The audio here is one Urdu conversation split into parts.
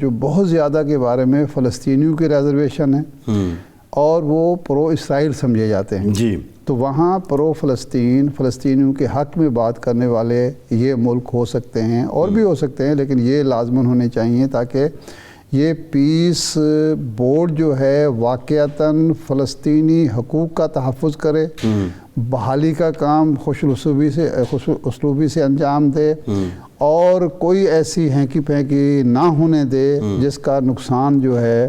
جو بہت زیادہ کے بارے میں فلسطینیوں کی ریزرویشن ہے اور وہ پرو اسرائیل سمجھے جاتے ہیں جی، تو وہاں پرو فلسطینیوں کے حق میں بات کرنے والے یہ ملک ہو سکتے ہیں اور بھی ہو سکتے ہیں، لیکن یہ لازماً ہونے چاہیے تاکہ یہ پیس بورڈ جو ہے واقعتاً فلسطینی حقوق کا تحفظ کرے، بحالی کا کام خوش اسلوبی سے انجام دے اور کوئی ایسی ہینکی پھینکی نہ ہونے دے جس کا نقصان جو ہے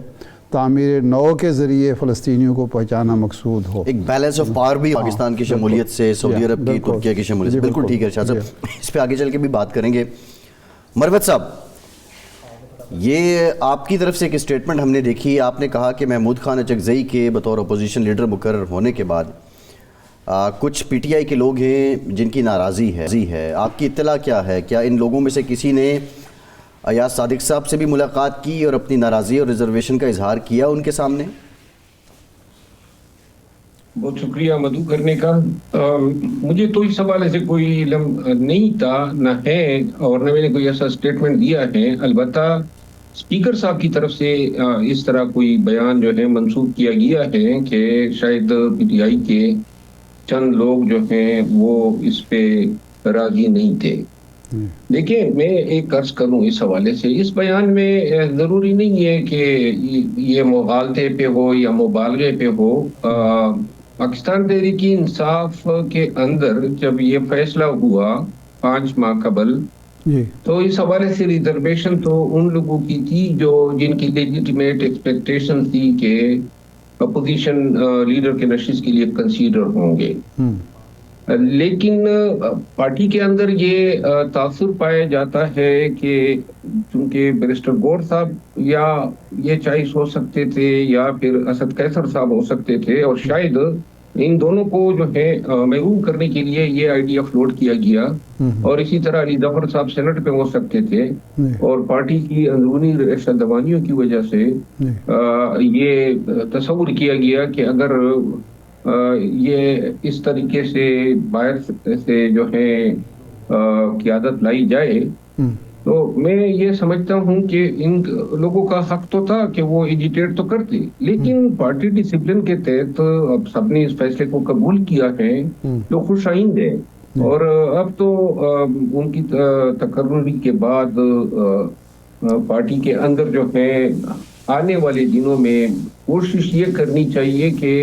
تعمیر نو کے ذریعے فلسطینیوں کو پہنچانا مقصود ہو۔ ایک بیلنس آف پاور بھی پاکستان کی شمولیت سے، سعودی عرب کی، ترکیہ کی شمولیت سے، بالکل ٹھیک ہے ارشاد صاحب، اس پہ آگے چل کے بھی بات کریں گے۔ مروت صاحب، یہ آپ کی طرف سے ایک اسٹیٹمنٹ ہم نے دیکھی، آپ نے کہا کہ محمود خان اچکزئی کے بطور اپوزیشن لیڈر مقرر ہونے کے بعد کچھ پی ٹی آئی کے لوگ ہیں جن کی ناراضی ہے، آپ کی اطلاع کیا ہے؟ کیا ان لوگوں میں سے کسی نے ایاز صادق صاحب سے بھی ملاقات کی اور اپنی ناراضی اور ریزرویشن کا اظہار کیا ان کے سامنے؟ بہت شکریہ مدعو کرنے کا۔ مجھے تو اس حوالے سے کوئی علم نہیں تھا، نہ ہے، اور نہ میں نے کوئی ایسا اسٹیٹمنٹ دیا ہے۔ البتہ اسپیکر صاحب کی طرف سے اس طرح کوئی بیان جو ہے منسوخ کیا گیا ہے کہ شاید پی ٹی آئی کے چند لوگ جو ہیں وہ اس پہ راضی نہیں تھے۔ دیکھیں، میں ایک عرض کروں اس حوالے سے، اس بیان میں ضروری نہیں ہے کہ یہ مغالطے پہ ہو یا مبالغے پہ ہو۔ پاکستان تحریک انصاف کے اندر جب یہ فیصلہ ہوا 5 ماہ قبل، تو اس حوالے سے ریزرویشن تو ان لوگوں کی تھی جن کی لیجیٹیمیٹ ایکسپیکٹیشن تھی کہ اپوزیشن لیڈر کے نشست کے لیے کنسیڈر ہوں گے، لیکن پارٹی کے اندر یہ تاثر پایا جاتا ہے کہ چونکہ بیرسٹر گور صاحب یا یہ چوائس ہو سکتے تھے یا پھر اسد قیصر صاحب ہو سکتے تھے، اور شاید ان دونوں کو جو ہے محروم کرنے کے لیے یہ آئیڈیا فلوٹ کیا گیا، اور اسی طرح علی ظفر صاحب سینٹ پہ ہو سکتے تھے، اور پارٹی کی اندرونی ریشہ دوانیوں کی وجہ سے یہ تصور کیا گیا کہ اگر یہ اس طریقے سے باہر سے جو ہے قیادت لائی جائے تو میں یہ سمجھتا ہوں کہ ان لوگوں کا حق تو تھا کہ وہ ایجیٹیٹ تو کرتے، لیکن پارٹی ڈسپلن کے تحت اب سب نے اس فیصلے کو قبول کیا ہے جو خوش آئند ہے، اور اب تو ان کی تقرری کے بعد پارٹی کے اندر جو ہے آنے والے دنوں میں کوشش یہ کرنی چاہیے کہ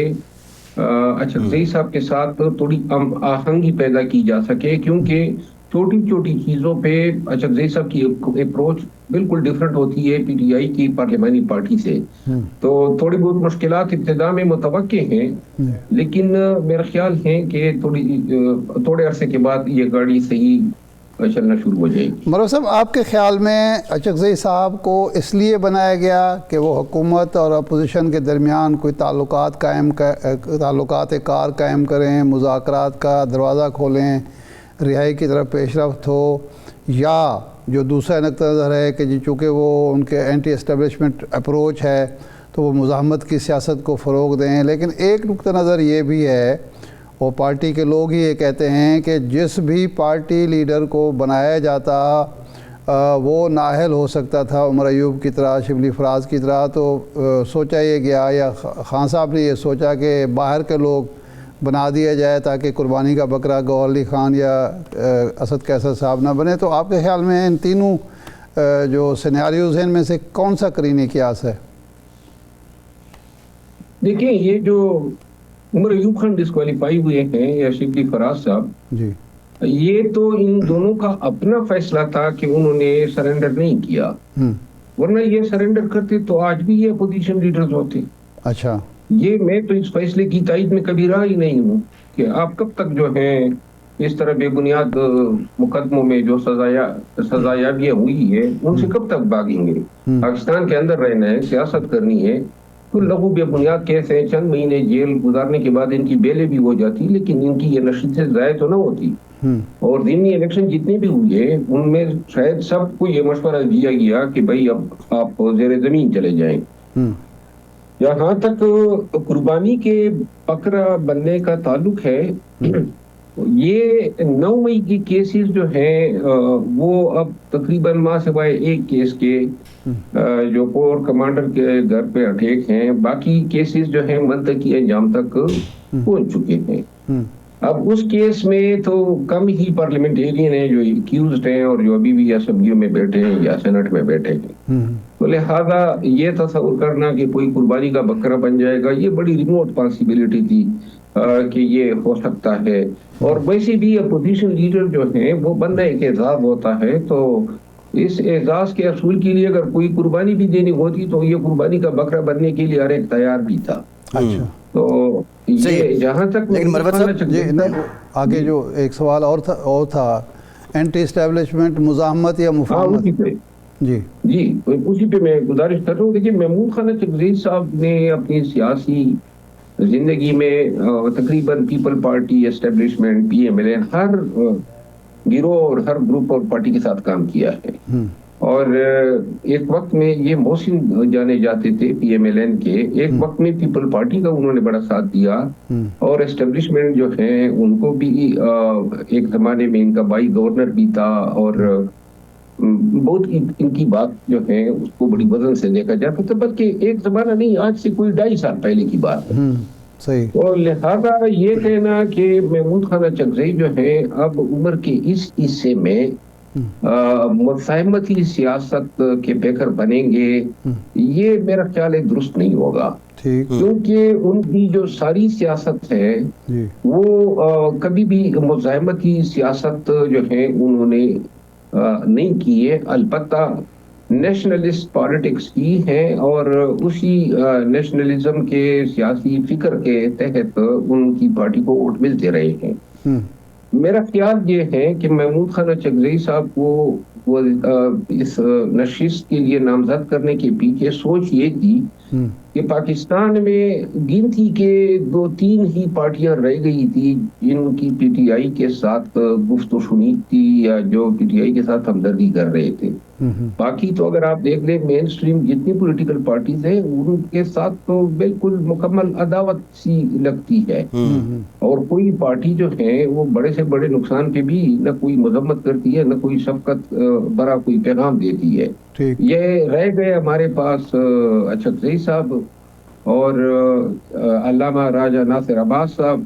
اچکزئی صاحب کے ساتھ تھوڑی آہنگی پیدا کی جا سکے، کیونکہ چھوٹی چھوٹی چیزوں پہ اچکزئی صاحب کی اپروچ بالکل ڈیفرنٹ ہوتی ہے پی ٹی آئی کی پارلیمانی پارٹی سے، تو تھوڑی بہت مشکلات ابتدا میں متوقع ہیں، لیکن میرا خیال ہے کہ تھوڑے عرصے کے بعد یہ گاڑی صحیح چلنا شروع ہو جائے گی۔ مروت صاحب، آپ کے خیال میں اچکزئی صاحب کو اس لیے بنایا گیا کہ وہ حکومت اور اپوزیشن کے درمیان کوئی تعلقات کار قائم کریں، مذاکرات کا دروازہ کھولیں، رہائی کی طرف پیش رفت ہو، یا جو دوسرا نقطہ نظر ہے کہ چونکہ وہ ان کے اینٹی اسٹیبلشمنٹ اپروچ ہے تو وہ مزاحمت کی سیاست کو فروغ دیں؟ لیکن ایک نقطہ نظر یہ بھی ہے، وہ پارٹی کے لوگ ہی یہ کہتے ہیں کہ جس بھی پارٹی لیڈر کو بنایا جاتا وہ نااہل ہو سکتا تھا، عمر ایوب کی طرح، شبلی فراز کی طرح، تو سوچا یہ گیا یا خان صاحب نے یہ سوچا کہ باہر کے لوگ بنا دیا جائے تاکہ قربانی کا بکرا گوہر علی خان یا اسد قیصر صاحب نہ بنے۔ تو آپ کے خیال میں ان تینوں جو سینیاریوز ہیں ان میں سے کون سا قرینِ قیاس ہے؟ دیکھیں، یہ جو عمر ایوب خان ڈسکوالیفائی ہوئے ہیں یا شبلی فراز صاحب، جی، یہ تو ان دونوں کا اپنا فیصلہ تھا کہ انہوں نے سرنڈر نہیں کیا، ورنہ یہ سرنڈر کرتے تو آج بھی یہ اپوزیشن لیڈرز ہوتے۔ اچھا، یہ میں تو اس فیصلے کی تائید میں کبھی رہا ہی نہیں ہوں کہ آپ کب تک جو ہے اس طرح بے بنیاد مقدموں میں جو سزایابیاں ہوئی ہے ان سے کب تک بھاگیں گے؟ پاکستان کے اندر رہنا ہے، سیاست کرنی ہے، تو لغو بے بنیاد کیس ہیں، چند مہینے جیل گزارنے کے بعد ان کی بیلیں بھی ہو جاتی، لیکن ان کی یہ نشستیں ضائع تو نہ ہوتی۔ اور ضمنی الیکشن جتنے بھی ہوئے ان میں شاید سب کو یہ مشورہ دیا گیا کہ بھائی اب آپ زیر زمین چلے جائیں۔ جہاں تک قربانی کے بکرا بننے کا تعلق ہے، یہ 9 مئی کی کیسز جو ہیں وہ اب تقریباً ماہ سوائے ایک کیس کے جو کور کمانڈر کے گھر پہ اٹیک ہیں، باقی کیسز جو ہیں منطقی انجام تک پہنچ چکے ہیں۔ اب اس کیس میں تو کم ہی پارلیمنٹیرین ہیں جو ایکیوزڈ ہیں اور جو ابھی بھی اسمبلیوں میں بیٹھے ہیں یا سینٹ میں بیٹھے ہیں، تو لہذا یہ تصور کرنا کہ کوئی قربانی کا بکرا بن جائے گا، یہ بڑی ریموٹ پاسبلٹی تھی کہ یہ ہو سکتا ہے۔ اور ویسے بھی اپوزیشن لیڈر جو ہیں وہ بندہ ایک اعزاز ہوتا ہے، تو اس اعزاز کے اصول کے لیے اگر کوئی قربانی بھی دینی ہوتی تو یہ قربانی کا بکرا بننے کے لیے ہر ایک تیار بھی تھا۔ اچھا، تو یہ جہاں تک لیکن مروت صاحب جی آگے جو ایک سوال اور تھا اینٹی اسٹیبلشمنٹ مزاحمت یا مفاہمت، جی اسی پہ میں گزارش کر رہا ہوں۔ دیکھیے محمود خانہ چکزئی صاحب نے اپنی سیاسی زندگی میں تقریباً people party, establishment, P M L N, ہر گروہ اور ہر گروپ اور پارٹی کے ساتھ کام کیا ہے، اور ایک وقت میں یہ محسن جانے جاتے تھے پی ایم ایل این کے، ایک وقت میں پیپل پارٹی کا انہوں نے بڑا ساتھ دیا، اور اسٹیبلشمنٹ جو ہیں ان کو بھی ایک زمانے میں ان کا بائی گورنر بھی تھا، اور بہت ان کی بات جو ہے اس کو بڑی وزن سے دیکھا جاتا تھا، بلکہ ایک زمانہ نہیں، آج سے کوئی 2.5 سال پہلے کی بات ہے۔ صحیح۔ اور لہذا یہ کہنا کہ محمود خانہ چکزئی جو ہے اب عمر کے اس حصے میں مفاہمتی سیاست کے پیکر بنیں گے، یہ میرا خیال ہے درست نہیں ہوگا، کیونکہ ان کی جو ساری سیاست ہے وہ کبھی بھی مزاحمتی سیاست جو ہے انہوں نے نہیں کی ہے، البتہ نیشنلسٹ پالیٹکس کی ہے، اور اسی نیشنلزم کے سیاسی فکر کے تحت ان کی پارٹی کو ووٹ ملتے رہے ہیں۔ میرا خیال یہ ہے کہ محمود خانہ چکزئی صاحب کو اس نشست کے لیے نامزد کرنے کے پیچھے سوچ یہ تھی کہ پاکستان میں گنتی کے 2-3 ہی پارٹیاں رہ گئی تھی جن کی پی ٹی آئی کے ساتھ گفت و شنید تھی یا جو پی ٹی آئی کے ساتھ ہمدردی کر رہے تھے۔ باقی تو اگر آپ دیکھ لیں مین سٹریم جتنی پولیٹیکل پارٹیز ہیں ان کے ساتھ تو بالکل مکمل عداوت سی لگتی ہے، اور کوئی پارٹی جو ہے وہ بڑے سے بڑے نقصان پہ بھی نہ کوئی مذمت کرتی ہے، نہ کوئی شفقت برا کوئی پیغام دیتی ہے۔ یہ رہ گئے ہمارے پاس چکزئی صاحب اور علامہ راجہ ناصر عباس صاحب،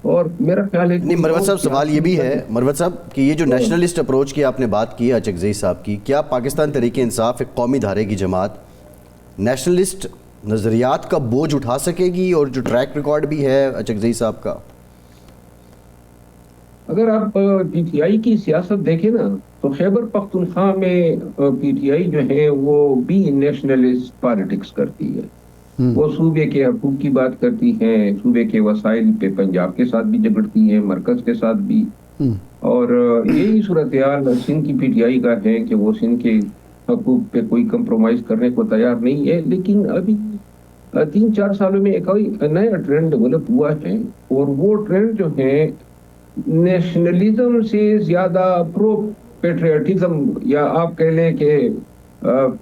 اور میرا خیال ہے نہیں مروت صاحب سوال یہ بھی ہے مروت صاحب کہ یہ جو نیشنلسٹ اپروچ کی آپ نے بات کی چکزئی صاحب کی، کیا پاکستان تحریک انصاف ایک قومی دھارے کی جماعت نیشنلسٹ نظریات کا بوجھ اٹھا سکے گی، اور جو ٹریک ریکارڈ بھی ہے چکزئی صاحب کا؟ اگر آپ پی ٹی آئی کی سیاست دیکھیں نا تو خیبر پختونخوا میں پی ٹی آئی جو ہے وہ بھی نیشنلسٹ پالیٹکس کرتی ہے، وہ صوبے کے حقوق کی بات کرتی ہیں، صوبے کے وسائل پہ پنجاب کے ساتھ بھی جھگڑتی ہیں، مرکز کے ساتھ بھی، اور یہی صورتحال سندھ کی پی ٹی آئی کا ہے کہ وہ سندھ کے حقوق پہ کوئی کمپرومائز کرنے کو تیار نہیں ہے۔ لیکن ابھی 3-4 سالوں میں ایک نیا ٹرینڈ ڈیولپ ہوا ہے، اور وہ ٹرینڈ جو ہے نیشنلزم سے زیادہ پرو پیٹریٹزم، یا آپ کہہ لیں کہ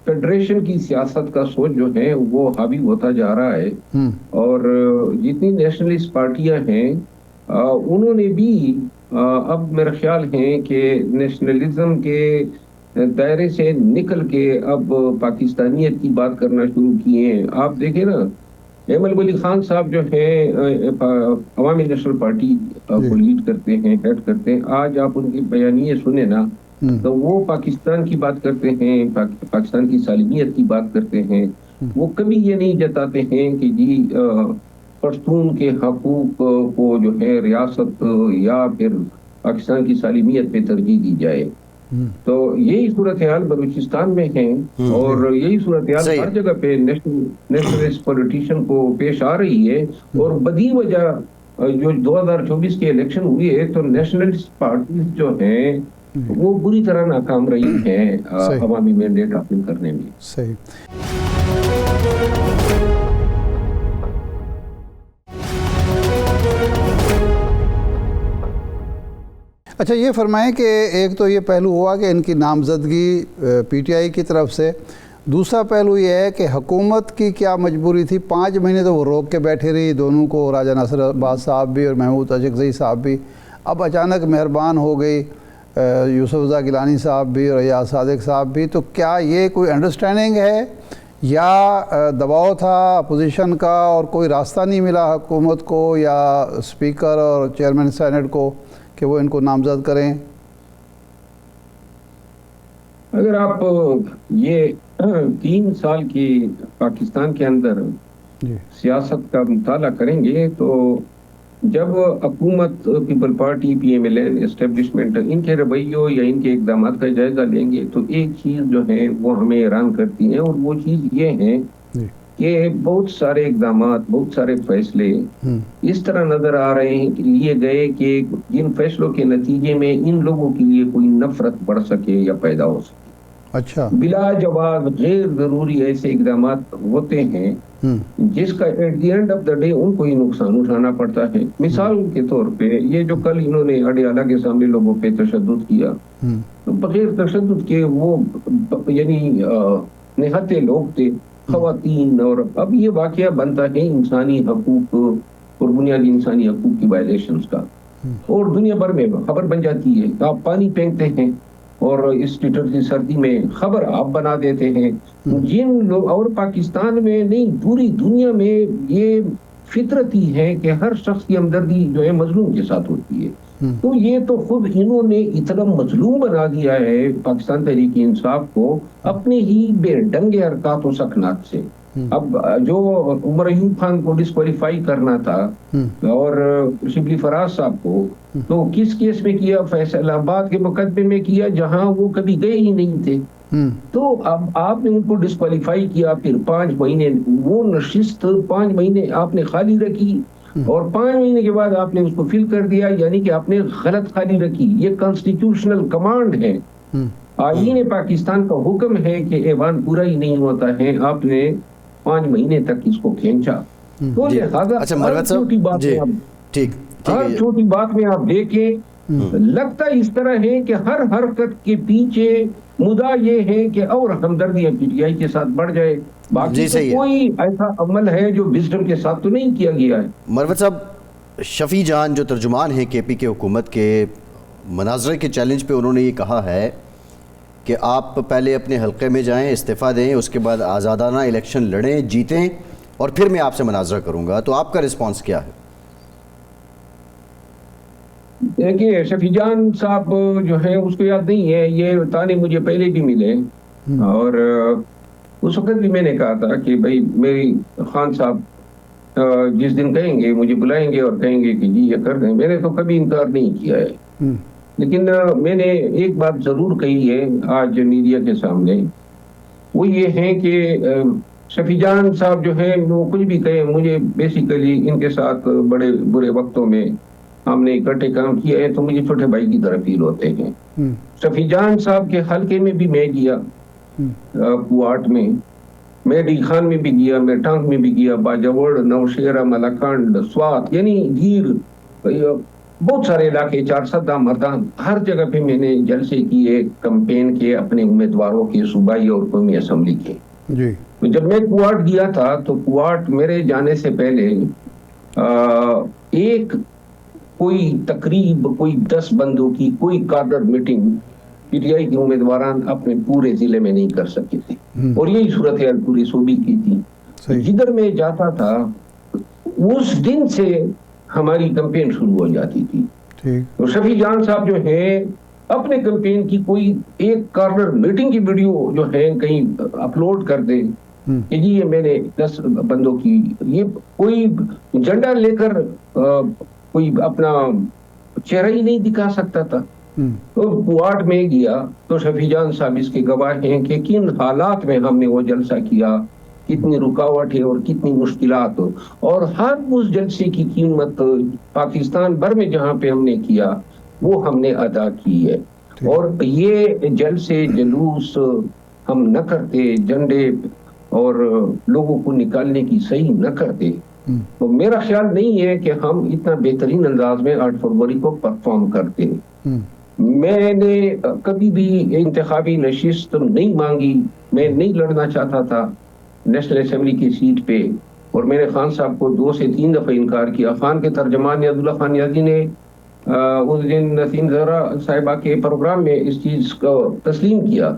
فیڈریشن کی سیاست کا سوچ جو ہے وہ حاوی ہوتا جا رہا ہے، اور جتنی نیشنلسٹ پارٹیاں ہیں انہوں نے بھی اب میرا خیال ہے کہ نیشنلزم کے دائرے سے نکل کے اب پاکستانیت کی بات کرنا شروع کیے ہیں۔ آپ دیکھیں نا ایمل ولی خان صاحب جو ہیں عوامی نیشنل پارٹی کو لیڈ کرتے ہیں، ہیڈ کرتے ہیں، آج آپ ان کے بیانیے سنیں نا تو وہ پاکستان کی بات کرتے ہیں، پاکستان کی سالمیت کی بات کرتے ہیں، وہ کبھی یہ نہیں جتاتے ہیں کہ جی پشتون کے حقوق کو جو ہے ریاست یا پھر پاکستان کی سالمیت پہ ترجیح دی جائے۔ تو یہی صورتحال بلوچستان میں ہے، اور یہی صورتحال ہر جگہ پہ نیشنلسٹ پولیٹیشین کو پیش آ رہی ہے، اور بدی وجہ جو 2024 کے الیکشن ہوئی ہے تو نیشنلسٹ پارٹیز جو ہیں وہ بری طرح ناکام رہی ہیں عوامی مینڈیٹ حاصل کرنے میں۔ صحیح۔ اچھا یہ فرمائیں کہ ایک تو یہ پہلو ہوا کہ ان کی نامزدگی پی ٹی آئی کی طرف سے، دوسرا پہلو یہ ہے کہ حکومت کی کیا مجبوری تھی، 5 مہینے تو وہ روک کے بیٹھے رہی دونوں کو، راجہ ناصر عباس صاحب بھی اور محمود چکزئی صاحب بھی۔ اب اچانک مہربان ہو گئی یوسف رضا گیلانی صاحب بھی اور ریاض صادق صاحب بھی، تو کیا یہ کوئی انڈرسٹینڈنگ ہے یا دباؤ تھا اپوزیشن کا اور کوئی راستہ نہیں ملا حکومت کو یا اسپیکر اور چیئرمین سینٹ کو کہ وہ ان کو نامزد کریں؟ اگر آپ یہ 3 سال کی پاکستان کے اندر سیاست کا مطالعہ کریں گے تو جب حکومت، people party, P M L N, establishment ان کے رویوں یا ان کے اقدامات کا جائزہ لیں گے تو ایک چیز جو ہے وہ ہمیں حیران کرتی ہے، اور وہ چیز یہ ہے کہ بہت سارے اقدامات، بہت سارے فیصلے اس طرح نظر آ رہے ہیں کہ لیے گئے کہ جن فیصلوں کے نتیجے میں ان لوگوں کے لیے کوئی نفرت بڑھ سکے یا پیدا ہو سکے۔ اچھا، بلا جواز غیر ضروری ایسے اقدامات ہوتے ہیں جس کا at the end of the day ان کو ہی نقصان اٹھانا پڑتا ہے۔ مثال کے طور پہ یہ جو کل انہوں نے اڈیالہ کے سامنے لوگوں پہ تشدد کیا، تو بغیر تشدد کے وہ یعنی نہتے لوگ تھے، خواتین، اور اب یہ واقعہ بنتا ہے انسانی حقوق اور بنیادی انسانی حقوق کی وائلیشنز کا، اور دنیا بھر میں خبر بن جاتی ہے۔ آپ پانی پھینکتے ہیں اور اس ٹٹر سردی میں خبر آپ بنا دیتے ہیں۔ جن لوگ، اور پاکستان میں نہیں پوری دنیا میں یہ فطرت ہی ہے کہ ہر شخص کی ہمدردی جو ہے مظلوم کے ساتھ ہوتی ہے، تو یہ تو خود انہوں نے اتنا مظلوم بنا دیا ہے پاکستان تحریک انصاف کو اپنے ہی بے ڈنگے حرکات و سکنات سے۔ اب جو عمر ایوب خان کو ڈسکوالیفائی کرنا تھا اور شبلی فراز صاحب کو، تو کس کیس میں کیا؟ فیصل آباد کے مقدمے میں کیا جہاں وہ کبھی گئے ہی نہیں تھے۔ تو اب آپ نے ان کو ڈسکوالیفائی کیا، پھر 5 مہینے وہ نشست 5 مہینے آپ نے خالی رکھی، اور 5 مہینے کے بعد آپ نے اس کو فل کر دیا، یعنی کہ آپ نے غلط خالی رکھی۔ یہ کانسٹیٹیوشنل کمانڈ ہے، آئین پاکستان کا حکم ہے کہ ایوان پورا ہی نہیں ہوتا ہے، آپ نے 5 مہینے تک اس کو کھینچا۔ تو لہٰذا ہر چھوٹی بات میں آپ دیکھیں، لگتا اس طرح ہے کہ ہر حرکت کے پیچھے مدعا یہ ہے کہ اور ہمدردیاں پی ٹی آئی کے ساتھ بڑھ جائے، باقی تو کوئی ایسا عمل ہے جو وزڈم کے ساتھ تو نہیں کیا گیا ہے۔ مروت صاحب، شفیع جان جو ترجمان ہیں کے پی کے حکومت کے، مناظرے کے چیلنج پہ انہوں نے یہ کہا ہے کہ آپ پہلے اپنے حلقے میں جائیں، استعفیٰ دیں، اس کے بعد آزادانہ الیکشن لڑیں، جیتیں، اور پھر میں آپ سے مناظرہ کروں گا۔ تو آپ کا رسپانس کیا ہے؟ دیکھیے، شفیع جان صاحب جو ہے اس کو یاد نہیں ہے، یہ تانے مجھے پہلے بھی ملے، اور اس وقت بھی میں نے کہا تھا کہ بھائی میری خان صاحب جس دن کہیں گے مجھے بلائیں گے اور کہیں گے کہ جی یہ کر دیں، میں نے تو کبھی انکار نہیں کیا ہے، لیکن میں نے ایک بات ضرور کہی ہے آج میڈیا کے سامنے، وہ یہ ہے کہ شفیع جان صاحب جو ہے وہ کچھ بھی کہیں، مجھے بیسیکلی ان کے ساتھ بڑے برے وقتوں میں ہم نے اکٹھے کام کیا ہے تو مجھے چھوٹے بھائی کی طرح فیل ہوتے ہیں۔ شفیع جان صاحب کے حلقے میں بھی میں گیا، کوارٹ میں ڈی خان میں بھی گیا، میں ٹانک میں بھی گیا، باجوڑ، نوشیرہ، ملاکنڈ، سوات، یعنی گیر، بہت سارے علاقے، 400 مردان، ہر جگہ پہ میں نے جلسے کیے، کمپین کے اپنے امیدواروں کے، صوبائی اور قومی اسمبلی کے۔ جب میں کوارٹ گیا تھا تو کوارٹ میرے جانے سے پہلے ایک کوئی تقریب، کوئی 10 بندوں کی کوئی کارڈر میٹنگ پی ٹی آئی کے امیدواران اپنے پورے ضلع میں نہیں کر سکے تھے، اور یہی صورتحال پوری صوبے کی تھی۔ جدھر میں جاتا تھا اس دن سے ہماری کمپین شروع ہو جاتی تھی۔ تو شفیع جان صاحب جو ہے اپنے کمپین کی کوئی ایک کارنر میٹنگ کی ویڈیو جو ہے کہیں اپلوڈ کر دیں کہ جی یہ میں نے 10 بندوں کی، یہ کوئی جھنڈا لے کر کوئی اپنا چہرہ ہی نہیں دکھا سکتا تھا۔ تو کوارٹ میں گیا تو شفیع جان صاحب اس کے گواہ ہیں کہ کن حالات میں ہم نے وہ جلسہ کیا، کتنی رکاوٹیں اور کتنی مشکلات، اور ہر اس جلسے کی قیمت پاکستان بھر میں جہاں پہ ہم نے کیا وہ ہم نے ادا کی ہے۔ اور یہ جلسے جلوس ہم نہ کرتے، جھنڈے اور لوگوں کو نکالنے کی صحیح نہ کرتے، تو میرا خیال نہیں ہے کہ ہم اتنا بہترین انداز میں 8 فروری کو پرفارم کرتے۔ میں نے کبھی بھی انتخابی نشست نہیں مانگی، میں نہیں لڑنا چاہتا تھا نیشنل اسمبلی کی سیٹ پہ، اور میں نے خان صاحب کو 2 سے 3 دفعہ انکار کیا۔ خان کے ترجمان عبداللہ خان نیازی نے اس دن نسیم زہرا صاحبہ کے پروگرام میں اس چیز کو تسلیم کیا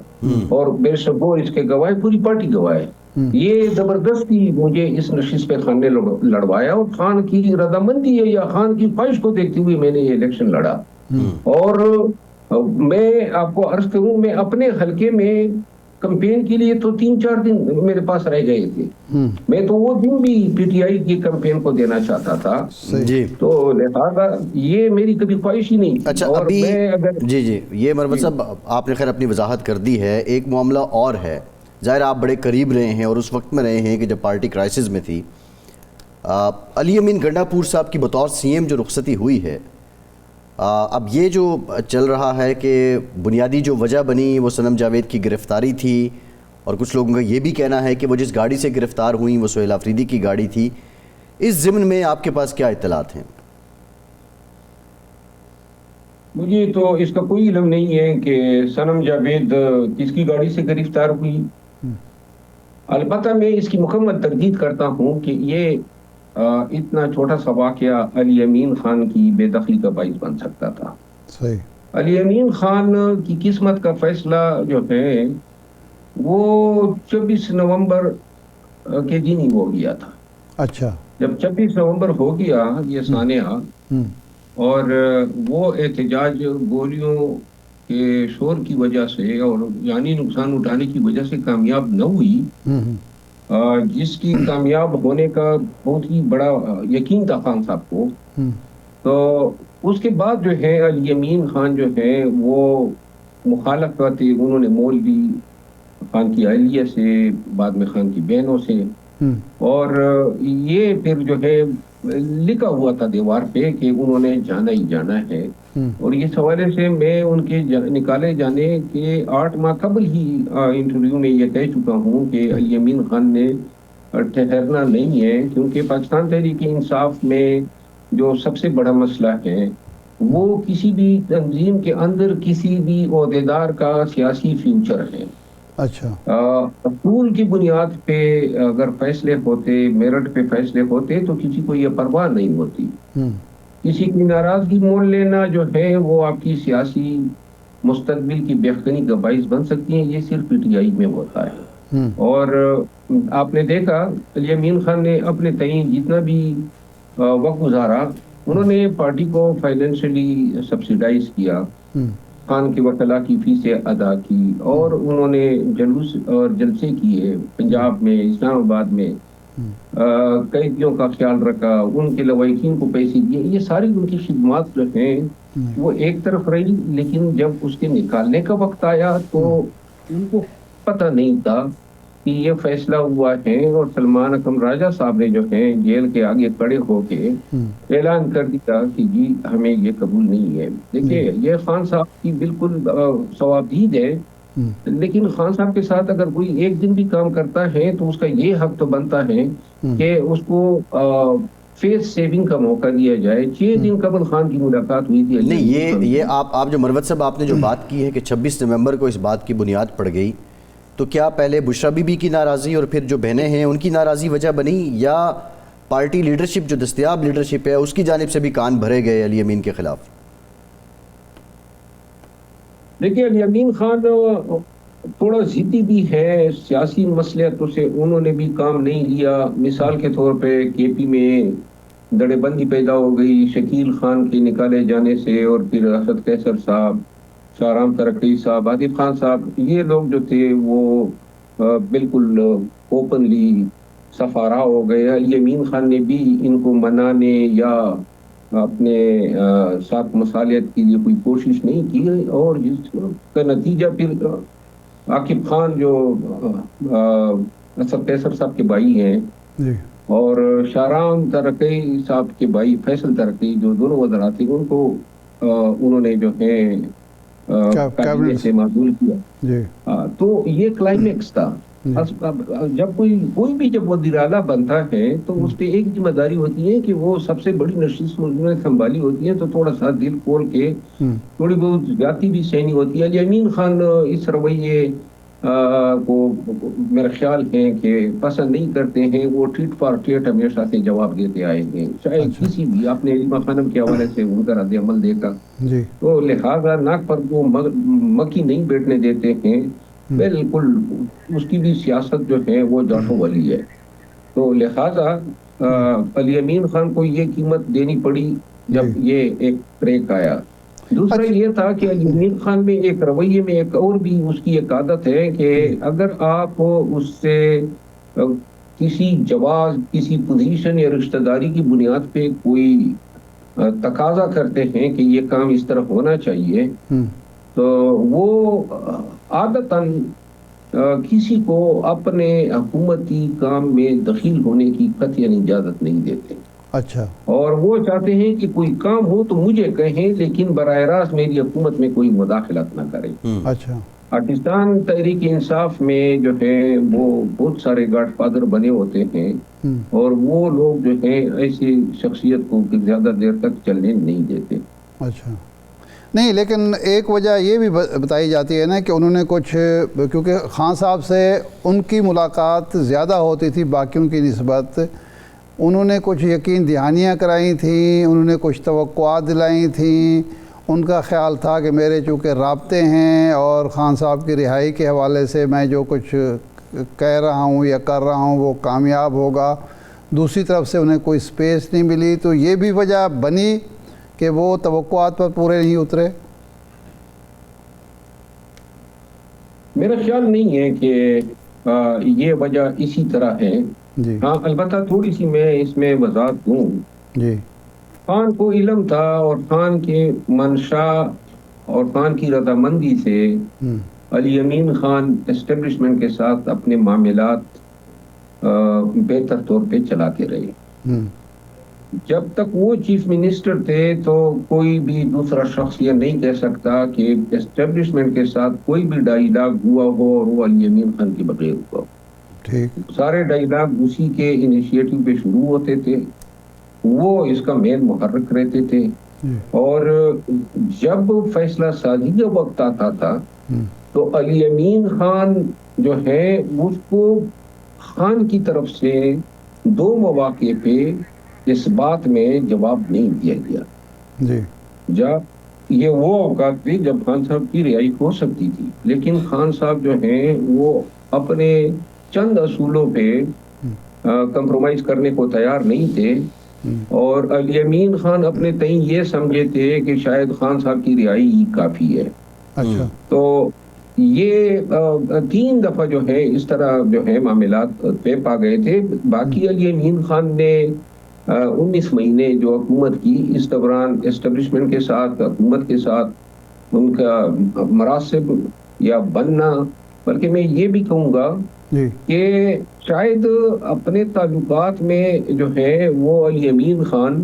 اور بیرسٹر گور اس کے گواہ، پوری پارٹی گواہ ہے. یہ زبردستی مجھے اس نشست پہ خان نے لڑوایا اور خان کی رضامندی ہے یا خان کی خواہش کو دیکھتے ہوئے میں نے یہ الیکشن لڑا. اور میں آپ کو عرض کروں، میں اپنے حلقے میں کمپین کے لیے تو 3-4 دن میرے پاس رہ گئے تھے. میں تو وہ دن بھی پی ٹی آئی کی کمپین کو دینا چاہتا تھا. جی تو لہٰذا یہ میری کبھی خواہش ہی نہیں. اچھا ابھی جی یہ مروت صاحب آپ نے خیر اپنی وضاحت کر دی ہے. ایک معاملہ اور ہے، ظاہر آپ بڑے قریب رہے ہیں اور اس وقت میں رہے ہیں کہ جب پارٹی کرائسس میں تھی. علی امین گنڈاپور صاحب کی بطور سی ایم جو رخصتی ہوئی ہے، اب یہ جو چل رہا ہے کہ بنیادی جو وجہ بنی وہ صنم جاوید کی گرفتاری تھی، اور کچھ لوگوں کا یہ بھی کہنا ہے کہ وہ جس گاڑی سے گرفتار ہوئیں وہ سہیل آفریدی کی گاڑی تھی. اس ضمن میں آپ کے پاس کیا اطلاعات ہیں؟ مجھے تو اس کا کوئی علم نہیں ہے کہ صنم جاوید کس کی گاڑی سے گرفتار ہوئی. البتہ میں اس کی مکمل تردید کرتا ہوں کہ یہ اتنا چھوٹا سا واقعہ علی امین خان کی بے دخلی کا باعث بن سکتا تھا. صحیح. علی امین خان کی قسمت کا فیصلہ جو ہے وہ 24 نومبر کے دن ہی ہو گیا تھا. اچھا. جب 26 نومبر ہو گیا یہ سانحہ، اور وہ احتجاج گولیوں کے شور کی وجہ سے اور جانی نقصان اٹھانے کی وجہ سے کامیاب نہ ہوئی، جس کی کامیاب ہونے کا بہت ہی بڑا یقین تھا خان صاحب کو، تو اس کے بعد جو ہے علی امین خان جو ہے وہ مخالفت انہوں نے مول لی خان کی اہلیہ سے، بعد میں خان کی بہنوں سے، اور یہ پھر جو ہے لکھا ہوا تھا دیوار پہ کہ انہوں نے جانا ہی جانا ہے. اور اس حوالے سے میں ان کے نکالے جانے کے 8 ماہ قبل ہی انٹرویو میں یہ کہہ چکا ہوں کہ علی امین خان نے ٹھہرنا نہیں ہے، کیونکہ پاکستان تحریک انصاف میں جو سب سے بڑا مسئلہ ہے وہ کسی بھی تنظیم کے اندر کسی بھی عہدیدار کا سیاسی فیوچر ہے. اچھا. اصول کی بنیاد پہ اگر فیصلے ہوتے، میرٹ پہ فیصلے ہوتے تو کسی کو یہ پرواہ نہیں ہوتی. کسی کی ناراضگی مول لینا جو ہے وہ آپ کی سیاسی مستقبل کی بہتری کا باعث بن سکتی ہیں. یہ صرف پی ٹی آئی میں ہوتا ہے. اور آپ نے دیکھا علی امین خان نے اپنے تئیں جتنا بھی وقت گزارا، انہوں نے پارٹی کو فائنینشلی سبسیڈائز کیا، خان کے وکلاء کی فیسیں ادا کی، اور انہوں نے جلوس اور جلسے کیے پنجاب میں، اسلام آباد میں، قیدیوں کا خیال رکھا، ان کے لواحقین کو پیسے دیے. یہ ساری ان کی خدمات جو ہیں وہ ایک طرف رہی، لیکن جب اس کے نکالنے کا وقت آیا تو ان کو پتہ نہیں تھا کہ یہ فیصلہ ہوا ہے. اور سلمان اکرم راجہ صاحب نے جو ہے جیل کے آگے کھڑے ہو کے اعلان کر دیا کہ جی ہمیں یہ قبول نہیں ہے. دیکھیے یہ خان صاحب کی بالکل ثوابدید ہے، لیکن خان صاحب کے ساتھ اگر کوئی ایک دن بھی کام کرتا ہے تو اس کا یہ حق تو بنتا ہے کہ اس کو فیس سیونگ کا موقع دیا جائے. 6 دن قبل خان کی ملاقات ہوئی تھی. نہیں یہ آپ جو مروت صاحب آپ نے جو بات کی ہے کہ 26 نومبر کو اس بات کی بنیاد پڑ گئی، تو کیا پہلے بشرا بی بی کی ناراضی اور پھر جو بہنیں ہیں ان کی ناراضی وجہ بنی، یا پارٹی لیڈرشپ جو دستیاب لیڈرشپ ہے اس کی جانب سے بھی کان بھرے گئے علی امین کے خلاف؟ دیکھیے علی امین خان تھوڑا ضدی بھی ہے، سیاسی مصلحتوں سے انہوں نے بھی کام نہیں لیا. مثال کے طور پہ کے پی میں دڑے بندی پیدا ہو گئی شکیل خان کے نکالے جانے سے، اور پھر اسد قیصر صاحب، شاہ رام ترقی صاحب، عاطف خان صاحب، یہ لوگ جو تھے وہ بالکل اوپنلی سفارا ہو گئے. علی امین خان نے بھی ان کو منانے یا اپنے ساتھ مصالحت کے لیے کوئی کوشش نہیں کی، اور جس کا نتیجہ پھر عاقب خان جو اسد قیصر صاحب کے بھائی ہیں اور شاہ رام ترقی صاحب کے بھائی فیصل ترقی، جو دونوں وزراء تھے، ان کو انہوں نے جو ہے کابینٹ سے معزول کیا. تو یہ کلائمیکس تھا. جب کوئی بھی جب وزیر اعلیٰ بنتا ہے تو اس پہ ایک ذمہ داری ہوتی ہے کہ وہ سب سے بڑی نشست میں سنبھالی ہوتی ہے، تو تھوڑا سا دل کھول کے تھوڑی بہت زیادتی بھی سہنی ہوتی ہے. علی امین خان اس رویے کو میرا خیال ہے کہ پسند نہیں کرتے ہیں. وہ ٹھیٹ فار ٹھیٹ ہمیشہ سے جواب دیتے آئے ہیں, چاہے کسی بھی. آپ نے علمہ خانم کے حوالے سے ان کا رد عمل دیکھا, جی تو لہٰذا ناک پر وہ مکھی نہیں بیٹھنے دیتے ہیں. بالکل اس کی بھی سیاست جو ہے وہ جاٹوں والی ہے. تو لہٰذا علی امین خان کو یہ قیمت دینی پڑی جب یہ ایک بریک آیا. دوسرا یہ تھا کہ علی امین خان میں ایک رویے میں ایک اور بھی اس کی ایک عادت ہے کہ اگر آپ اس سے کسی جواز, کسی پوزیشن یا رشتہ داری کی بنیاد پہ کوئی تقاضا کرتے ہیں کہ یہ کام اس طرح ہونا چاہیے, تو وہ عادتاً کسی کو اپنے حکومتی کام میں دخیل ہونے کی قطعاً اجازت نہیں دیتے. اچھا. اور وہ چاہتے ہیں کہ کوئی کام ہو تو مجھے کہیں, لیکن براہ راست میری حکومت میں کوئی مداخلت نہ کریں. اچھا. پاکستان تحریک انصاف میں جو ہے وہ بہت سارے گاڈ فادر بنے ہوتے ہیں, اور وہ لوگ جو ہیں ایسی شخصیت کو زیادہ دیر تک چلنے نہیں دیتے. اچھا. نہیں, لیکن ایک وجہ یہ بھی بتائی جاتی ہے نا کہ انہوں نے کچھ, کیونکہ خان صاحب سے ان کی ملاقات زیادہ ہوتی تھی باقیوں کی نسبت, انہوں نے کچھ یقین دہانیاں کرائی تھیں, انہوں نے کچھ توقعات دلائی تھیں. ان کا خیال تھا کہ میرے چونکہ رابطے ہیں اور خان صاحب کی رہائی کے حوالے سے میں جو کچھ کہہ رہا ہوں یا کر رہا ہوں وہ کامیاب ہوگا. دوسری طرف سے انہیں کوئی سپیس نہیں ملی, تو یہ بھی وجہ بنی کہ وہ توقعات پر پورے نہیں اترے. میرا خیال نہیں ہے کہ یہ وجہ اسی طرح ہے. جی. ہاں, البتہ تھوڑی سی میں اس میں وضاحت دوں. جی. خان کو علم تھا, اور خان کے منشا اور خان کی رضامندی سے علی امین خان اسٹیبلشمنٹ کے ساتھ اپنے معاملات بہتر طور پہ چلاتے رہے. جب تک وہ چیف منسٹر تھے تو کوئی بھی دوسرا شخص یہ نہیں کہہ سکتا کہ اسٹیبلشمنٹ کے ساتھ کوئی بھی ڈائیلاگ ہوا ہو اور وہ علی امین خان کے بغیر ہوا. سارے ڈائیلاگ اسی کے انیشیٹو پہ شروع ہوتے تھے, وہ اس کا مین محرک رہتے تھے. اور جب فیصلہ سازی کا وقت آتا تھا تو علی امین خان جو ہے اس کو خان کی طرف سے 2 مواقع پہ اس بات میں جواب نہیں دیا گیا. جب یہ وہ اوقات تھے جب خان صاحب کی رہائی ہو سکتی تھی, لیکن خان صاحب جو ہیں وہ اپنے چند اصولوں پہ کمپرومائز کرنے کو تیار نہیں تھے, اور علی امین خان اپنے تئیں یہ سمجھے تھے کہ شاید خان صاحب کی رہائی ہی کافی ہے. تو یہ 3 دفعہ جو ہے اس طرح جو ہے معاملات پیش آ گئے تھے. باقی علی امین خان نے 19 مہینے جو حکومت کی, اس دوران اسٹیبلشمنٹ کے ساتھ, حکومت کے ساتھ ان کا مراسب یا بننا, بلکہ میں یہ بھی کہوں گا کہ شاید اپنے تعلقات میں جو ہے وہ علی امین خان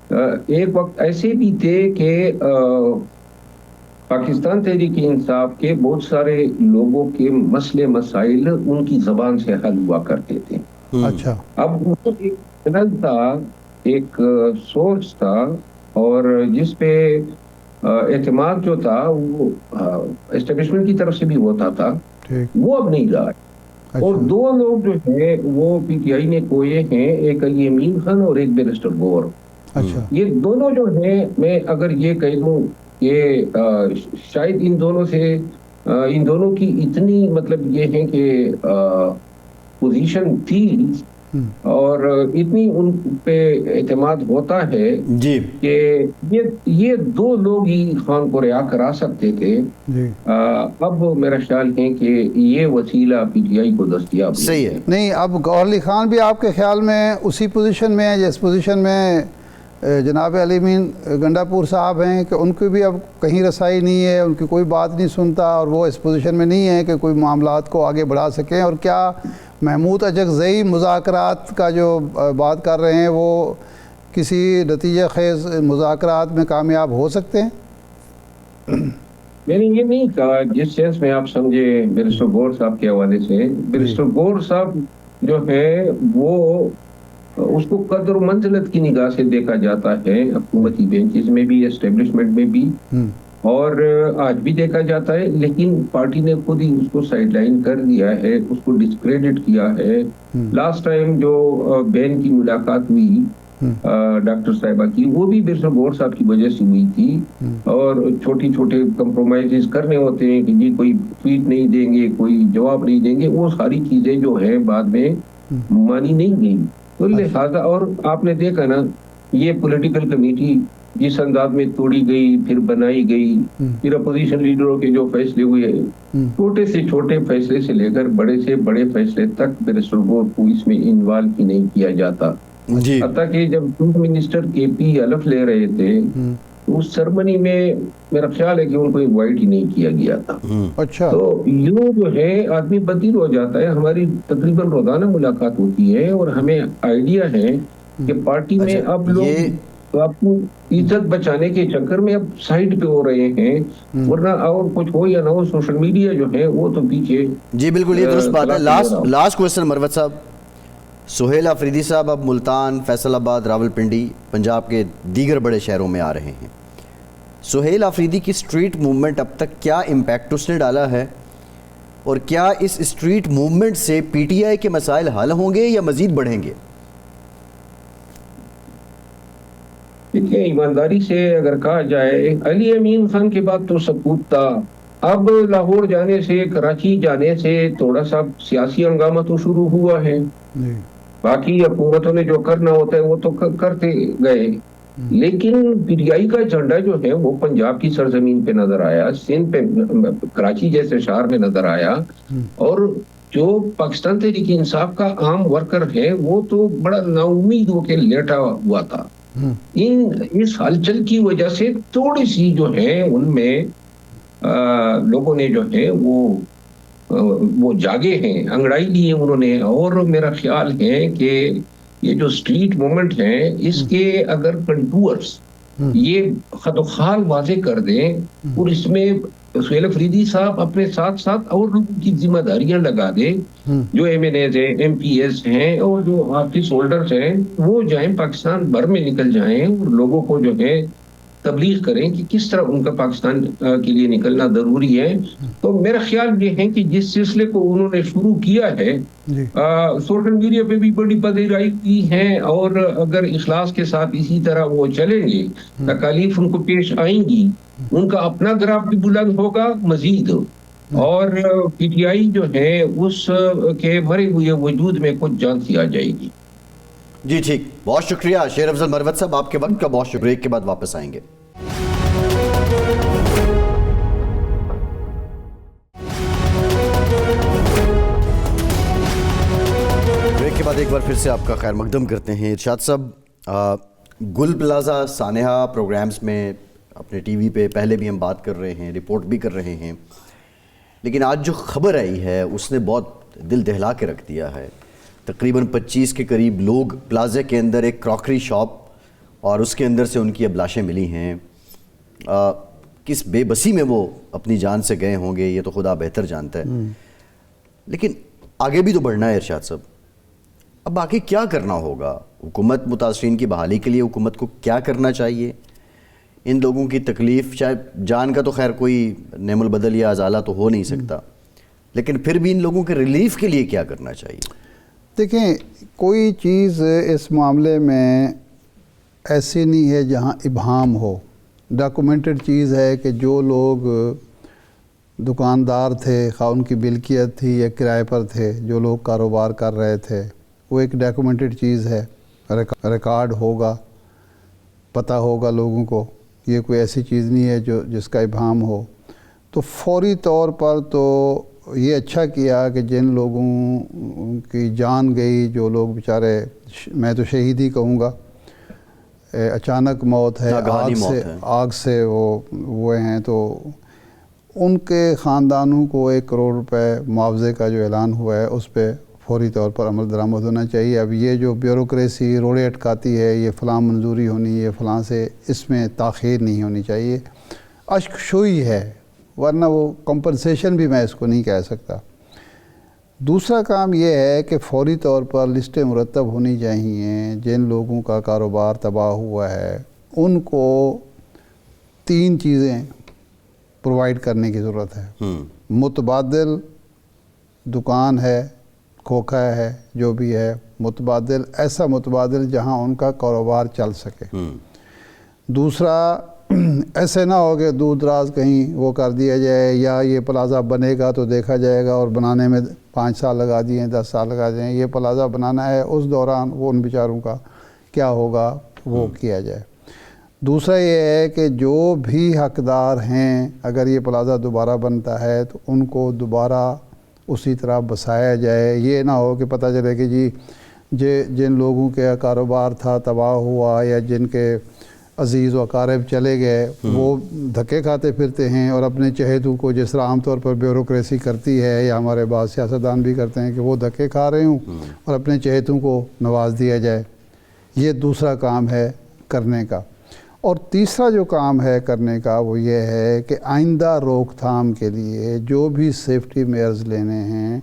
ایک وقت ایسے بھی تھے کہ پاکستان تحریک انصاف کے بہت سارے لوگوں کے مسئلے مسائل ان کی زبان سے حل ہوا کرتے تھے. اچھا. اب وہ ایک چینل تھا, ایک سورس تھا, اور جس پہ اعتماد جو تھا وہ اسٹیبلشمنٹ کی طرف سے بھی ہوتا تھا, وہ اب نہیں رہا. اور 2 لوگ جو ہیں وہ پی ٹی آئی نے کوئے ہیں, ایک علی امین خان اور ایک بیرسٹر گور. یہ دونوں جو ہیں, میں اگر یہ کہہ دوں کہ شاید ان دونوں کی اتنی مطلب یہ ہے کہ پوزیشن تھی اور اتنی ان پہ اعتماد ہوتا ہے کہ یہ 2 لوگ ہی خان کو رہا کرا سکتے تھے. اب میرا خیال ہے کہ یہ وسیلہ پی ٹی آئی کو دستیاب صحیح ہے. نہیں, اب گوہر علی خان بھی آپ کے خیال میں اسی پوزیشن میں ہے جس پوزیشن میں جناب علی امین گنڈاپور صاحب ہیں, کہ ان کی بھی اب کہیں رسائی نہیں ہے, ان کی کوئی بات نہیں سنتا, اور وہ اس پوزیشن میں نہیں ہے کہ کوئی معاملات کو آگے بڑھا سکیں. اور کیا محمود اجگزئی مذاکرات کا جو بات کر رہے ہیں وہ کسی نتیجہ خیز مذاکرات میں کامیاب ہو سکتے ہیں؟ میں نے یہ نہیں کہا جس سینس میں آپ سمجھے بیرسٹر گور صاحب کے حوالے سے. بیرسٹر گور صاحب جو ہے وہ اس کو قدر و منزلت کی نگاہ سے دیکھا جاتا ہے, حکومتی بینچز میں بھی, اسٹیبلشمنٹ میں بھی, اور آج بھی دیکھا جاتا ہے، لیکن پارٹی نے خود ہی اس کو سائڈ لائن کر دیا ہے، اس کو ڈسکریڈٹ کیا ہے۔ لاسٹ ٹائم جو بین کی ملاقات ہوئی ڈاکٹر صاحبہ کی، وہ بھی برسر گور صاحب کی وجہ سے ہوئی تھی، اور چھوٹی چھوٹے کمپرومائزز کرنے ہوتے ہیں کہ جی کوئی ٹویٹ نہیں دیں گے، کوئی جواب نہیں دیں گے، وہ ساری چیزیں جو ہے بعد میں مانی نہیں گئی۔ تو لہٰذا، اور آپ نے دیکھا نا، یہ پولیٹیکل کمیٹی جس انداز میں توڑی گئی، پھر بنائی گئی، پھر اپوزیشن لیڈروں کے جو فیصلے ہوئے، چھوٹے سے چھوٹے فیصلے سے لے کر بڑے سے بڑے فیصلے تک برسر گور کو اس میں انوالو ہی نہیں کیا جاتا۔ جی حتیٰ کہ جب چیف منسٹر کے پی حلف لے رہے تھے، اس سرمنی میں میرا خیال ہے کہ ان کو انوائٹ ہی نہیں کیا گیا تھا۔ اچھا، تو یوں جو ہے آدمی بدیر ہو جاتا ہے۔ ہماری تقریباً روزانہ ملاقات ہوتی ہے، اور ہمیں آئیڈیا ہے کہ پارٹی میں اب لوگ آپ کو عزت بچانے کے چکر میں اب سائڈ پہ ہو رہے ہیں، ورنہ اور کچھ ہو یا نہ ہو، سوشل میڈیا جو ہے وہ تو پیچھے۔ جی بالکل، یہ درست بات ہے۔ لاسٹ کوئسچن مروت صاحب، سہیل آفریدی صاحب اب ملتان، فیصل آباد، راولپنڈی، پنجاب کے دیگر بڑے شہروں میں آ رہے ہیں۔ سہیل آفریدی کی اسٹریٹ موومنٹ اب تک کیا امپیکٹ اس نے ڈالا ہے، اور کیا اس اسٹریٹ موومنٹ سے پی ٹی آئی کے مسائل حل ہوں گے یا مزید بڑھیں گے؟ دیکھیں، ایمانداری سے اگر کہا جائے، علی امین خان کے بعد تو سکوت تھا۔ اب لاہور جانے سے، کراچی جانے سے تھوڑا سا سیاسی ہنگامہ تو شروع ہوا ہے۔ باقی حکومتوں نے جو کرنا ہوتا ہے وہ تو کرتے گئے، لیکن پی ٹی آئی کا جھنڈا جو ہے وہ پنجاب کی سرزمین پہ نظر آیا، سندھ پہ، کراچی جیسے شہر میں نظر آیا، اور جو پاکستان تحریک انصاف کا عام ورکر ہے وہ تو بڑا نا امید ہو کے لیٹا ہوا تھا۔ اس ہلچل کی وجہ سے تھوڑی سی جو ہے ان میں لوگوں نے جو ہے وہ جاگے ہیں، انگڑائی لی ہے انہوں نے، اور میرا خیال ہے کہ یہ جو اسٹریٹ موومنٹ ہے، اس کے اگر کنٹورز یہ خط و خال واضح کر دیں، اور اس میں سہیل آفریدی صاحب اپنے ساتھ ساتھ اور لوگوں کی ذمہ داریاں لگا دیں، جو ایم این ایز ہیں، ایم پی ایس ہیں، اور جو آفس ہولڈرز ہیں، وہ جائیں پاکستان بھر میں نکل جائیں اور لوگوں کو جو ہے تبلیغ کریں کہ کس طرح ان کا پاکستان کے لیے نکلنا ضروری ہے۔ تو میرا خیال یہ ہے کہ جس سلسلے کو انہوں نے شروع کیا ہے، سوشل میڈیا پہ بھی بڑی پذیرائی کی ہے، اور اگر اخلاص کے ساتھ اسی طرح وہ چلیں گے، تکالیف ان کو پیش آئیں گی، ان کا اپنا گراف بھی بلند ہوگا مزید، اور پی ٹی آئی جو ہے اس کے مرے ہوئے وجود میں کچھ جان سی آ جائے گی۔ جی ٹھیک، بہت شکریہ شیر افضل مروت صاحب، آپ کے وقت کا بہت شکریہ۔ ایک کے بعد واپس آئیں گے۔ بریک کے بعد ایک بار پھر سے آپ کا خیر مقدم کرتے ہیں۔ ارشاد صاحب، گل پلازا سانحہ پروگرامز میں اپنے ٹی وی پہ پہلے بھی ہم بات کر رہے ہیں، رپورٹ بھی کر رہے ہیں، لیکن آج جو خبر آئی ہے اس نے بہت دل دہلا کے رکھ دیا ہے۔ تقریباً 25 کے قریب لوگ پلازے کے اندر، ایک کراکری شاپ، اور اس کے اندر سے ان کی اب لاشیں ملی ہیں۔ کس بے بسی میں وہ اپنی جان سے گئے ہوں گے یہ تو خدا بہتر جانتا ہے، لیکن آگے بھی تو بڑھنا ہے ارشاد صاحب۔ اب آگے کیا کرنا ہوگا؟ حکومت متاثرین کی بحالی کے لیے حکومت کو کیا کرنا چاہیے؟ ان لوگوں کی تکلیف، شاید جان کا تو خیر کوئی نعم البدل یا ازالہ تو ہو نہیں سکتا، لیکن پھر بھی ان لوگوں کے ریلیف کے لیے کیا کرنا چاہیے؟ دیکھیں، کوئی چیز اس معاملے میں ایسی نہیں ہے جہاں ابہام ہو۔ ڈاکومنٹڈ چیز ہے کہ جو لوگ دکاندار تھے، خواہ ان کی ملکیت تھی یا کرائے پر تھے، جو لوگ کاروبار کر رہے تھے، وہ ایک ڈاکومنٹڈ چیز ہے، ریکارڈ ہوگا، پتہ ہوگا لوگوں کو۔ یہ کوئی ایسی چیز نہیں ہے جس کا ابہام ہو۔ تو فوری طور پر تو یہ اچھا کیا کہ جن لوگوں کی جان گئی، جو لوگ بیچارے، میں تو شہید ہی کہوں گا، اچانک موت ہے، آگ سے وہ ہیں، تو ان کے خاندانوں کو 1 کروڑ روپے معاوضے کا جو اعلان ہوا ہے اس پہ فوری طور پر عمل درآمد ہونا چاہیے۔ اب یہ جو بیوروکریسی روڑے اٹکاتی ہے، یہ فلاں منظوری ہونی، یہ فلاں سے، اس میں تاخیر نہیں ہونی چاہیے۔ اشک شوئی ہے، ورنہ وہ کمپنسیشن بھی میں اس کو نہیں کہہ سکتا۔ دوسرا کام یہ ہے کہ فوری طور پر لسٹیں مرتب ہونی چاہیے جن لوگوں کا کاروبار تباہ ہوا ہے، ان کو 3 چیزیں پرووائڈ کرنے کی ضرورت ہے. متبادل دکان ہے، کھوکھا ہے، جو بھی ہے متبادل، ایسا متبادل جہاں ان کا کاروبار چل سکے. دوسرا ایسے نہ ہو کہ دور دراز کہیں وہ کر دیا جائے، یا یہ پلازہ بنے گا تو دیکھا جائے گا اور بنانے میں 5 سال لگا دیے، 10 سال لگا دیں. یہ پلازہ بنانا ہے، اس دوران وہ ان بیچاروں کا کیا ہوگا وہ کیا جائے. دوسرا یہ ہے کہ جو بھی حقدار ہیں، اگر یہ پلازہ دوبارہ بنتا ہے تو ان کو دوبارہ اسی طرح بسایا جائے. یہ نہ ہو کہ پتہ چلے کہ جی جن لوگوں کے کاروبار تھا تباہ ہوا، یا جن کے عزیز و اقارب چلے گئے، وہ دھکے کھاتے پھرتے ہیں اور اپنے چہیتوں کو، جس طرح عام طور پر بیوروکریسی کرتی ہے یا ہمارے بعض سیاستدان بھی کرتے ہیں، کہ وہ دھکے کھا رہے ہوں اور اپنے چہیتوں کو نواز دیا جائے. یہ دوسرا کام ہے کرنے کا. اور تیسرا جو کام ہے کرنے کا وہ یہ ہے کہ آئندہ روک تھام کے لیے جو بھی سیفٹی میئرز لینے ہیں،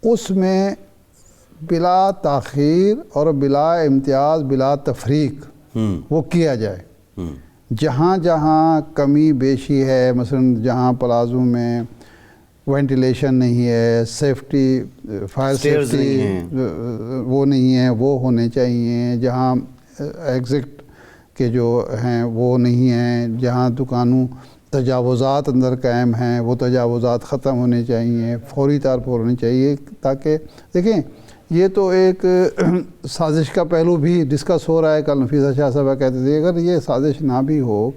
اس میں بلا تاخیر اور بلا امتیاز، بلا تفریق وہ کیا جائے. جہاں جہاں کمی بیشی ہے، مثلا جہاں پلازوں میں وینٹیلیشن نہیں ہے، سیفٹی فائر سیفٹی وہ نہیں ہے، وہ ہونے چاہیے. جہاں ایگزٹ کے جو ہیں وہ نہیں ہیں، جہاں دکانوں تجاوزات اندر قائم ہیں، وہ تجاوزات ختم ہونے چاہیے، فوری طور پر ہونے چاہیے. تاکہ دیکھیں، یہ تو ایک سازش کا پہلو بھی ڈسکس ہو رہا ہے. کل نفیسہ شاہ صاحبہ کہتے تھے اگر یہ سازش نہ بھی ہو،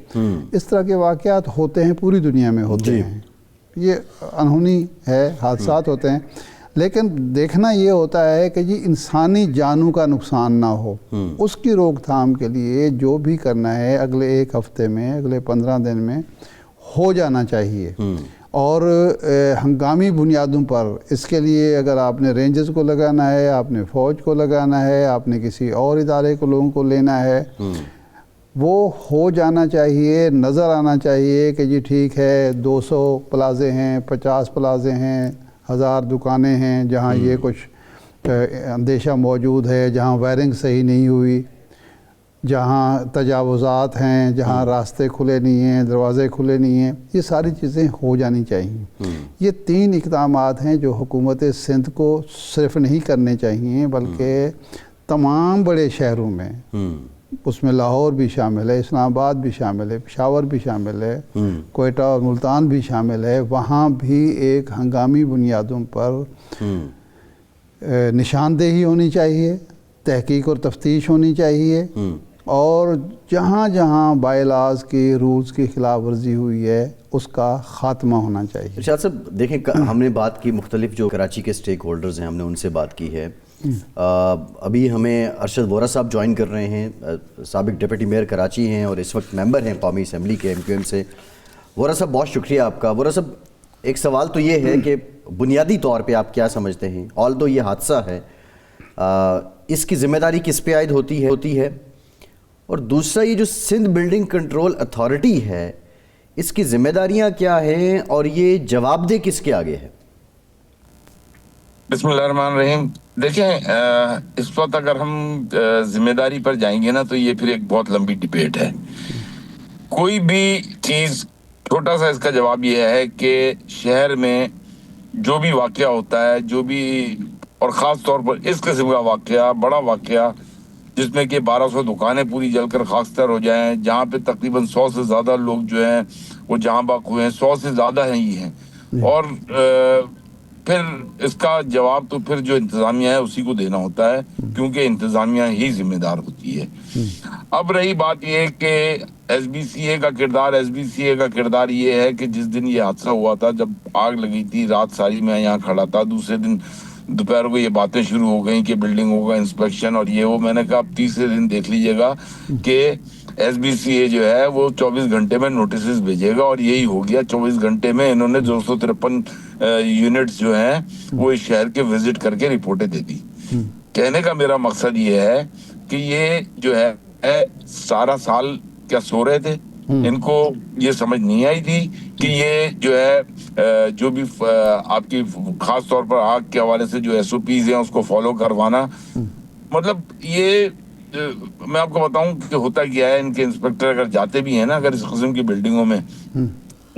اس طرح کے واقعات ہوتے ہیں، پوری دنیا میں ہوتے ہیں، یہ انہونی ہے، حادثات ہوتے ہیں. لیکن دیکھنا یہ ہوتا ہے کہ جی انسانی جانوں کا نقصان نہ ہو. اس کی روک تھام کے لیے جو بھی کرنا ہے اگلے 1 ہفتے میں، اگلے 15 دن میں ہو جانا چاہیے. اور ہنگامی بنیادوں پر اس کے لیے اگر آپ نے رینجز کو لگانا ہے، آپ نے فوج کو لگانا ہے، آپ نے کسی اور ادارے کو لوگوں کو لینا ہے، وہ ہو جانا چاہیے. نظر آنا چاہیے کہ جی ٹھیک ہے 200 پلازے ہیں، 50 پلازے ہیں، 1000 دکانیں ہیں جہاں یہ کچھ اندیشہ موجود ہے، جہاں وائرنگ صحیح نہیں ہوئی، جہاں تجاوزات ہیں، جہاں راستے کھلے نہیں ہیں، دروازے کھلے نہیں ہیں. یہ ساری چیزیں ہو جانی چاہیے. یہ 3 اقدامات ہیں جو حکومت سندھ کو صرف نہیں کرنے چاہیے، بلکہ تمام بڑے شہروں میں، اس میں لاہور بھی شامل ہے، اسلام آباد بھی شامل ہے، پشاور بھی شامل ہے، کوئٹہ اور ملتان بھی شامل ہے، وہاں بھی ایک ہنگامی بنیادوں پر نشاندہی ہونی چاہیے، تحقیق اور تفتیش ہونی چاہیے، اور جہاں جہاں بائی لاز کی رولز کی خلاف ورزی ہوئی ہے اس کا خاتمہ ہونا چاہیے. ارشاد صاحب دیکھیں، ہم نے بات کی مختلف جو کراچی کے سٹیک ہولڈرز ہیں، ہم نے ان سے بات کی ہے. ابھی ہمیں ارشد وورا صاحب جوائن کر رہے ہیں، سابق ڈپٹی میئر کراچی ہیں اور اس وقت ممبر ہیں قومی اسمبلی کے MQM سے. وورا صاحب بہت شکریہ آپ کا. وورا صاحب ایک سوال تو یہ ہے کہ بنیادی طور پہ آپ کیا سمجھتے ہیں، آلدو یہ حادثہ ہے، اس کی ذمہ داری کس پہ عائد ہوتی ہے؟ اور دوسرا یہ جو سندھ بلڈنگ کنٹرول اتھارٹی ہے، اس کی ذمہ داریاں کیا ہیں اور یہ جواب دہ کس کے آگے ہے؟ بسم اللہ الرحمن الرحیم. دیکھیں، اس وقت اگر ہم ذمہ داری پر جائیں گے نا تو یہ پھر ایک بہت لمبی ڈیبیٹ ہے. کوئی بھی چیز، چھوٹا سا اس کا جواب یہ ہے کہ شہر میں جو بھی واقعہ ہوتا ہے، جو بھی، اور خاص طور پر اس قسم کا واقعہ، بڑا واقعہ جس میں کہ 1200 دکانیں پوری جل کر خاکستر ہو جائیں، جہاں پہ تقریباً 100 سے زیادہ لوگ جو ہیں وہ جہاں باق ہوئے ہیں، 100 سے زیادہ ہیں ہی ہیں. اور پھر اس کا جواب تو پھر جو انتظامیہ ہے اسی کو دینا ہوتا ہے، کیونکہ انتظامیہ ہی ذمہ دار ہوتی ہے. اب رہی بات یہ کہ ایس بی سی اے کا کردار یہ ہے کہ جس دن یہ حادثہ ہوا تھا، جب آگ لگی تھی، رات ساری میں یہاں کھڑا تھا. دوسرے دن دوپہر کو یہ باتیں شروع ہو گئیں کہ بلڈنگوں کا انسپیکشن اور یہ وہ. میں نے کہا اب تیسرے دن دیکھ لیجئے گا کہ ایس بی سی اے جو ہے وہ 24 گھنٹے میں نوٹسز بھیجے گا، اور یہی ہو گیا. 24 گھنٹے میں انہوں نے 253 یونٹس جو ہیں وہ اس شہر کے وزٹ کر کے رپورٹیں دے دی. کہنے کا میرا مقصد یہ ہے کہ یہ جو ہے سارا سال کیا سو رہے تھے؟ ان کو یہ سمجھ نہیں آئی تھی کہ یہ جو ہے جو بھی آپ کی خاص طور پر آگ کے حوالے سے جو SOPs ہیں اس کو فالو کروانا. مطلب یہ میں آپ کو بتاؤں کہ ہوتا کیا ہے، ان کے انسپیکٹر اگر جاتے بھی ہیں نا اگر اس قسم کی بلڈنگوں میں،